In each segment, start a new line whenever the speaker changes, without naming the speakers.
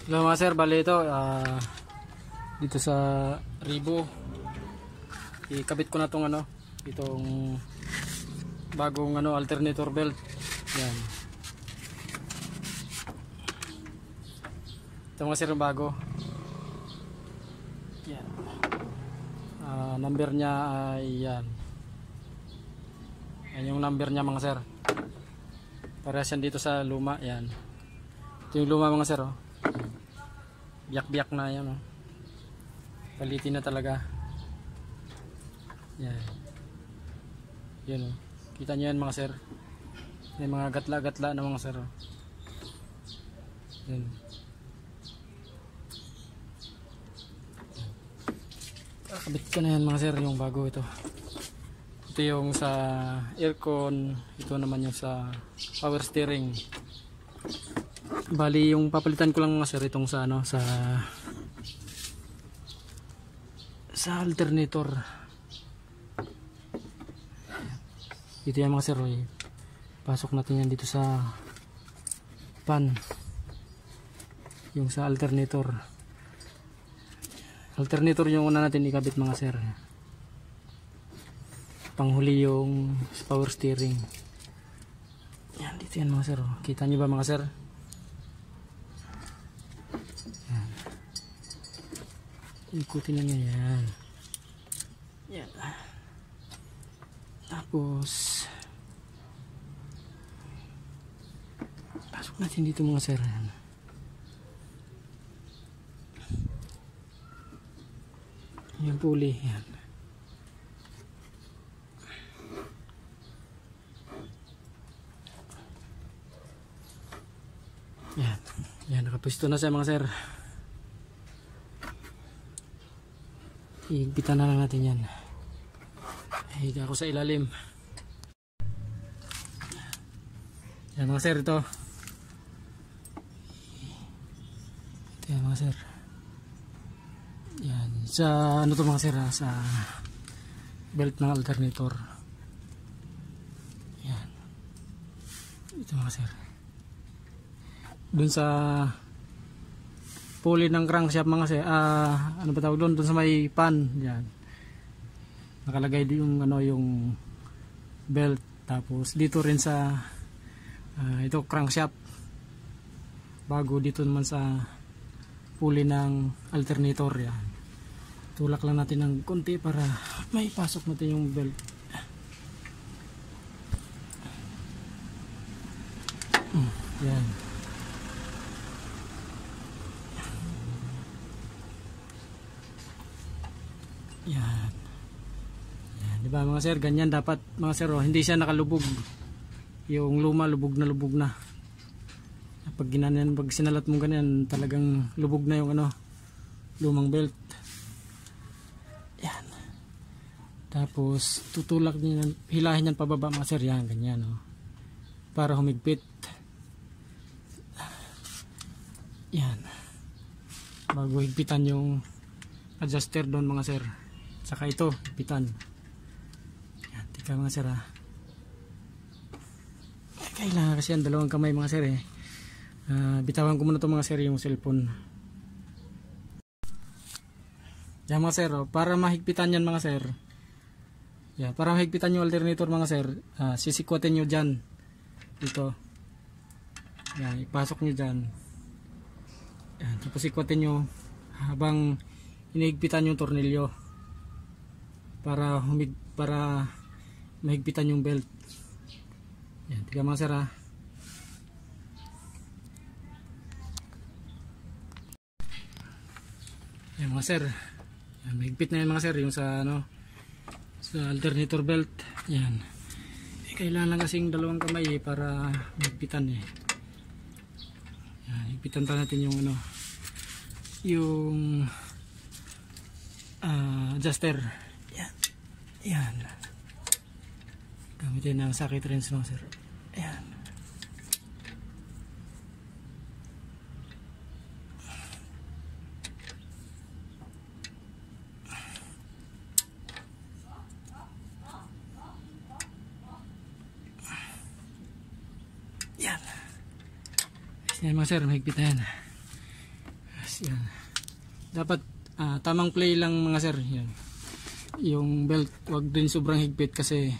Hello mga sir, bali ito dito sa Ribo ikabit ko na tong itong bagong alternator belt. Yan. Ito mga sir, bago. Yan. Number niya ay yan. Yan yung number niya mga sir. Parehas yan dito sa luma. Yan. Ito yung luma mga sir, oh. Biyak-biyak na yan, oh. Palitin na talaga. Yan. Yan, oh. Kita nyo yan mga sir. May mga gatla-gatla na mga sir, oh. Yan. Kakabit ko na yan mga sir, yung bago ito. Ito yung sa aircon. Ito naman yung sa power steering. Bali yung papalitan ko lang mga sir itong sa sa alternator. Ito yan mga sir, pasok natin yan dito sa pan, yung sa alternator yung una natin ikabit mga sir, panghuli yung power steering. Yan, dito yan mga sir, kita nyo ba mga sir? Ikutin lang yan. Yan. Tapos pasok natin dito mga sir. Yung puli. Yan. Yan. Yan, nakapwesto na siya mga sir. Higpitan na lang natin yan. Higa ako sa ilalim. Yan mga sir, ito. Ito yan mga sir. Yan. Sa ano to mga sir, sa belt ng alternator. Yan. Ito mga sir. Dun sa pulley ng crankshaft mga sir, ano ba tawag doon sa may pan, yan. Nakalagay din yung belt. Tapos dito rin sa ito crankshaft. Bago dito naman sa pulley ng alternator, yan. Tulak lang natin ng konti para may pasok natin yung belt. Yan. Yan. Yan, di ba mga sir, ganyan dapat mga sir, hindi siya nakalubog. Yung luma lubog na. Pag ginanan, pag sinalat mo ganyan, talagang lubog na yung lumang belt. Yan. Tapos tutulak niyo, hilahin yan pababa mga sir, yan ganyan, oh. Para humigpit. Yan. Bago higpitan yung adjuster doon mga sir. Saka ito, higpitan. Yan, tika mga sir, kailangan kasi ang dalawang kamay mga sir, bitawan ko muna ito mga sir, yung cellphone. Yan mga sir, para mahigpitan yan mga sir. Yan, para mahigpitan yung alternator mga sir, sisikwatin nyo dyan. Dito. Yan, ipasok nyo dyan. Yan, tapos sikwatin nyo habang hinihigpitan yung tornilyo. Para mahigpitan yung belt. Yan, tiga mga sir, yan mga sir. Yan, mahigpit na yan mga sir, yung sa sa alternator belt. Yan. Kailangan lang kasing dalawang kamay para mahigpitan eh. Yan, higpitan pa natin yung yung adjuster. Yan. Yan. Gamitin ng socket wrench mga sir. Yan. Yan. Yan mga sir, mahigpit na yan. Yan. Dapat tamang play lang mga sir. Yan. Yung belt wag din sobrang higpit kasi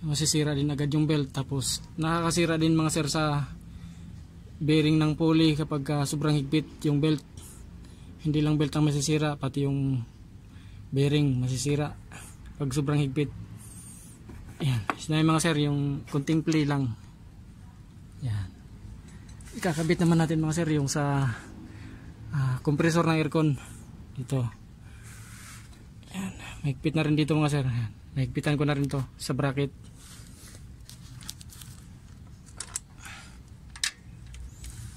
masisira din agad yung belt. Tapos nakakasira din mga sir sa bearing ng pulley kapag sobrang higpit yung belt. Hindi lang belt ang masisira, pati yung bearing masisira pag sobrang higpit. Yan. Sinabi mga sir, yung kunting play lang. Yan. Ikakabit naman natin mga sir yung sa compressor ng aircon dito. Yan. Mahigpit na rin dito mga sir. Yan. Mahigpitan ko na rin to sa bracket.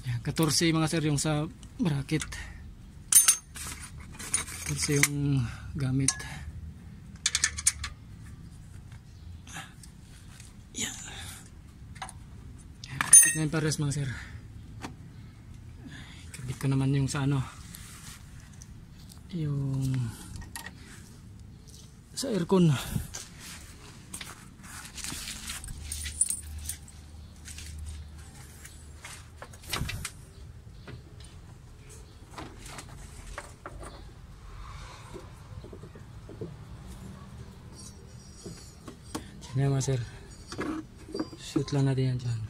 Yan. 14 mga sir yung sa bracket. 14 yung gamit. Yan. Mahigpit na yung pares mga sir. Kabit ko naman yung sa yung sa aircon. Yan mga sir, shoot lang natin yan dyan.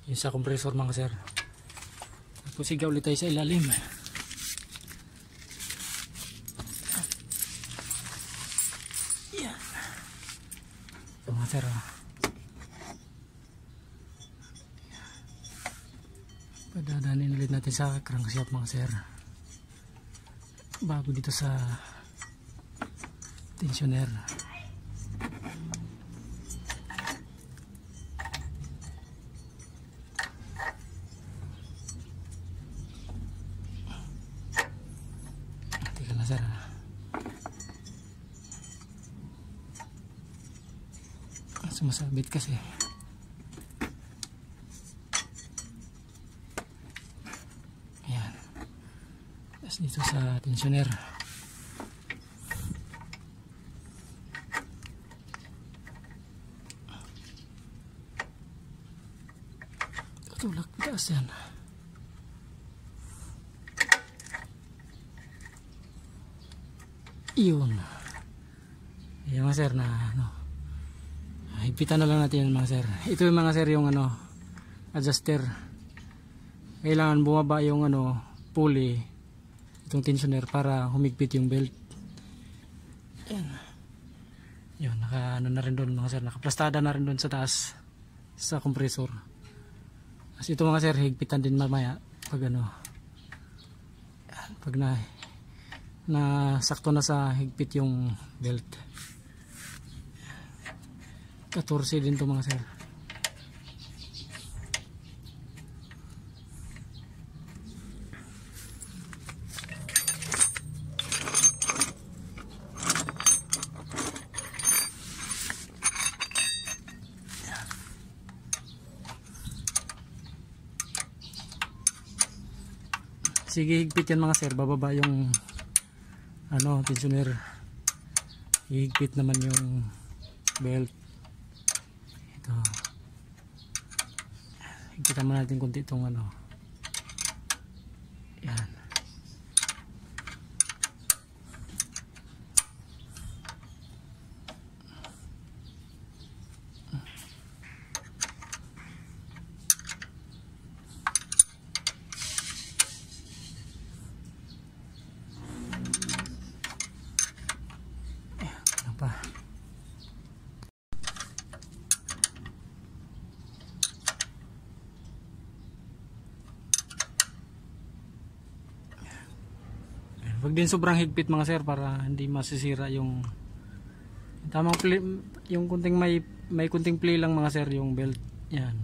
Yung sa compressor mga sir. Tapos sigaw ulit tayo sa ilalim. Yan. Ito mga sir. Padadanin ulit natin sa crankshaft mga sir. Bago dito sa tensioner. Sir, sumasabit kasi. Ayan. Tapos dito sa tensioner. Tutulak taas yan. Iyon. Ayan mga sir na higpitan na lang natin yan mga sir. Ito yung mga sir yung adjuster. Kailangan bumaba yung pulley itong tensioner para humigpit yung belt. Ayan. Yun, naka na rin doon mga sir, nakaplastada na rin doon sa taas sa compressor. Kasi ito mga sir, higpitan din mamaya pag pag na sakto na sa higpit yung belt. 14 din to mga sir. Sige, higpit yan mga sir, bababa yung tensioner. Higpit naman yung belt. Ito. Higpitan mo natin kunti itong yan. Pa. Wag din sobrang higpit mga sir para hindi masisira yung tamang play, yung kunting may kunting play lang mga sir yung belt. Yan.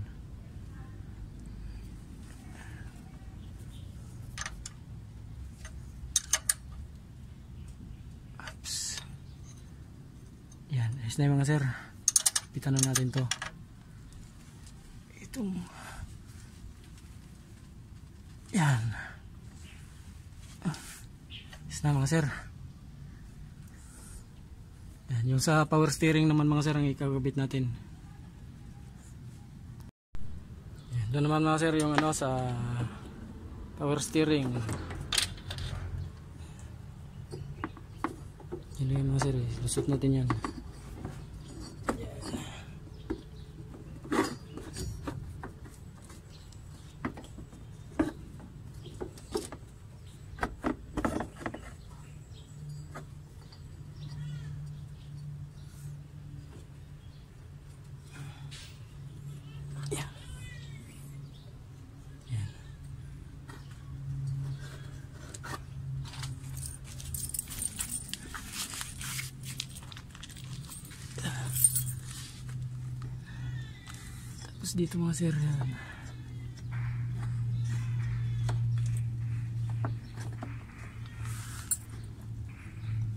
ayos na yung mga sir. Pitan na natin to. Itong yan. Ayos na mga sir. Yan, yung sa power steering naman mga sir ang ikagabit natin. Yan, doon naman mga sir yung ano sa power steering. Yan yung mga sir, lusot natin yan. Tapos dito mga sir yan.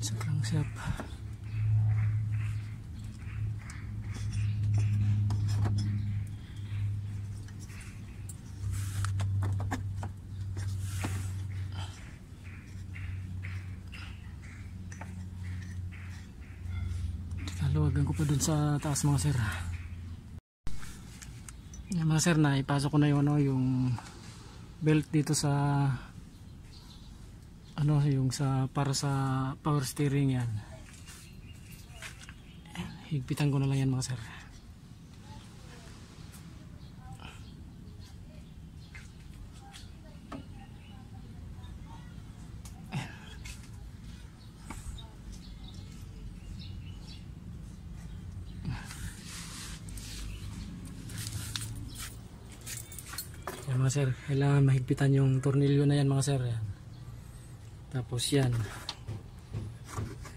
Sa crankshaft. Luwagan ko pa dun sa taas mga sir. Yan mga sir, na ipasok ko na yung ano, yung belt dito sa ano, yung sa para sa power steering yan. Higpitan ko na lang yan mga sir. Yan mga sir, kailangan mahigpitan yung tornilyo na yan mga sir. Yan. Tapos yan.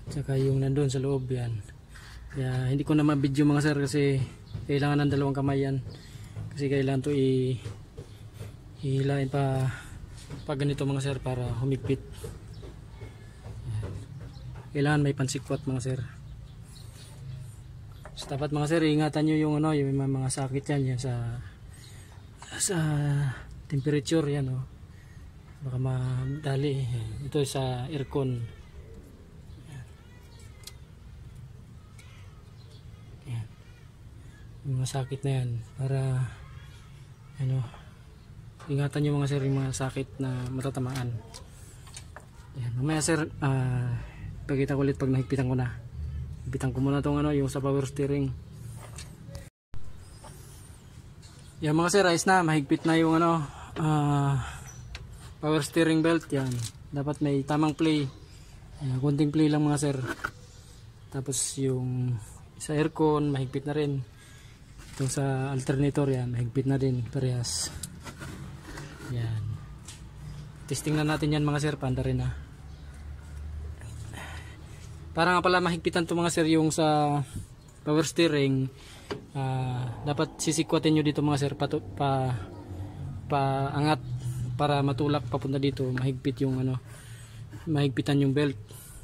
Tsaka yung nandun sa loob yan. Kaya hindi ko na ma-video mga sir kasi kailangan ng dalawang kamay yan. Kasi kailangan to ihilain pa ganito mga sir para humigpit. Yan. Kailangan may pansikwat mga sir. So, dapat mga sir, ingatan nyo yung ano, yung mga sakit yan sa temperature yan, oh. Baka madali. Ito sa aircon. Yan. Yung mga sakit na yan para ano, ingatan nyo mga sir yung mga sakit na matatamaan. Yan. Mamaya sir, pagkita ko ulit pag nahigpitan ko na. Higpitan ko muna tong ano, yung sa power steering. Yan mga sir, ayos na, mahigpit na yung ano, power steering belt. Yan, dapat may tamang play. Kunting play lang mga sir. Tapos yung sa aircon mahigpit na rin. Itong sa alternator yan, mahigpit na din parehas. Yan, testing na natin yan mga sir, panda rin na. Para nga pala mahigpitan to mga sir yung sa power steering, dapat sisikwatin nyo dito mga sir, paangat para matulak papunta dito, mahigpit yung ano, mahigpitan yung belt.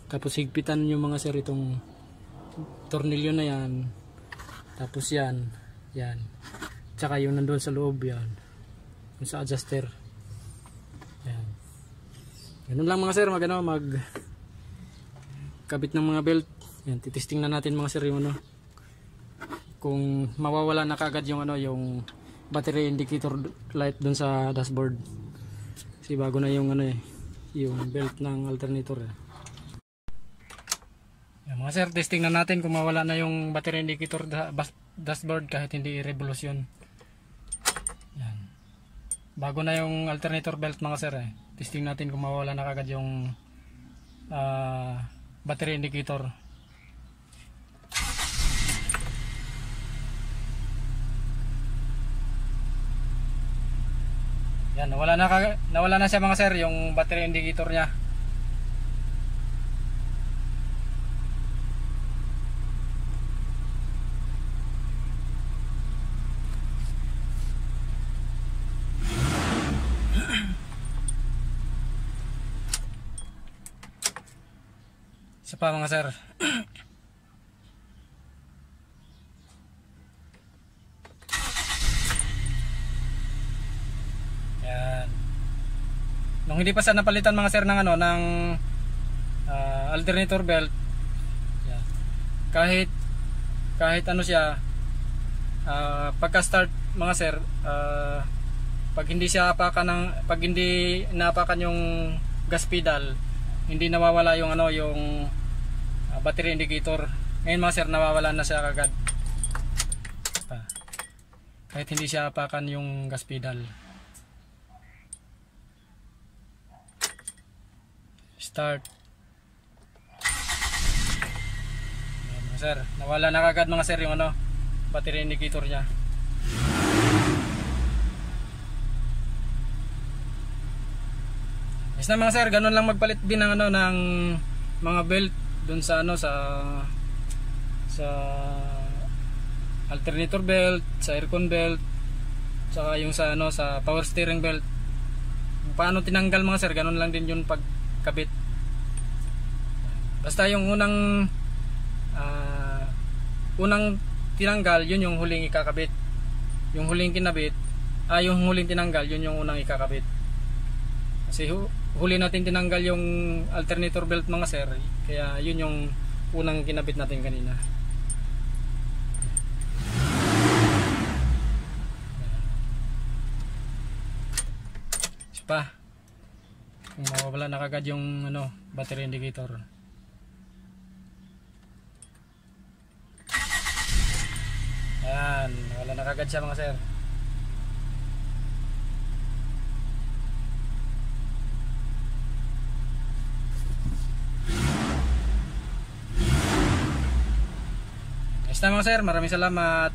Tapos higpitan nyo mga sir itong tornilyo na yan. Tapos yan, tsaka yung nandun sa loob yan, yung sa adjuster. Yan, ganun lang mga sir, mag kabit ng mga belt. Yan, titesting na natin mga sir yung ano, kung mawawala na kagad yung ano, yung battery indicator light dun sa dashboard. Kasi bago na yung ano yung belt ng alternator. Yan, mga sir, testing na natin kung mawala na yung battery indicator dashboard kahit hindi i-revolusyon. Yan. Bago na yung alternator belt mga sir, testing natin kung mawala na kagad yung battery indicator. Yan, nawala na siya mga sir, yung battery indicator niya. Isa pa mga sir. Nung hindi pa sa napalitan mga sir ng ano ng alternator belt, yeah, kahit ano siya, pagka start mga sir, pag hindi naapakan yung gas pedal, hindi nawawala yung ano yung battery indicator. Ngayon mga sir, nawawala na siya kagad kahit hindi siya apakan yung gas pedal. Start. Ayan, mga sir, nawala na kagad mga sir yung ano battery indicator niya. Yes na mga sir, ganun lang magpalit din ng ano ng mga belt dun sa ano sa alternator belt, sa aircon belt, saka yung sa ano sa power steering belt. Paano tinanggal mga sir, ganun lang din yun pagkabit. Basta yung unang tinanggal, yun yung huling ikakabit. Yung huling kinabit, yung huling tinanggal, yun yung unang ikakabit. Kasi huli natin tinanggal yung alternator belt mga sir, kaya yun yung unang kinabit natin kanina. Pa kung mawawala na kagad yung ano battery indicator. Ayan, wala na kagad siya mga sir. Basta mga sir, maraming salamat.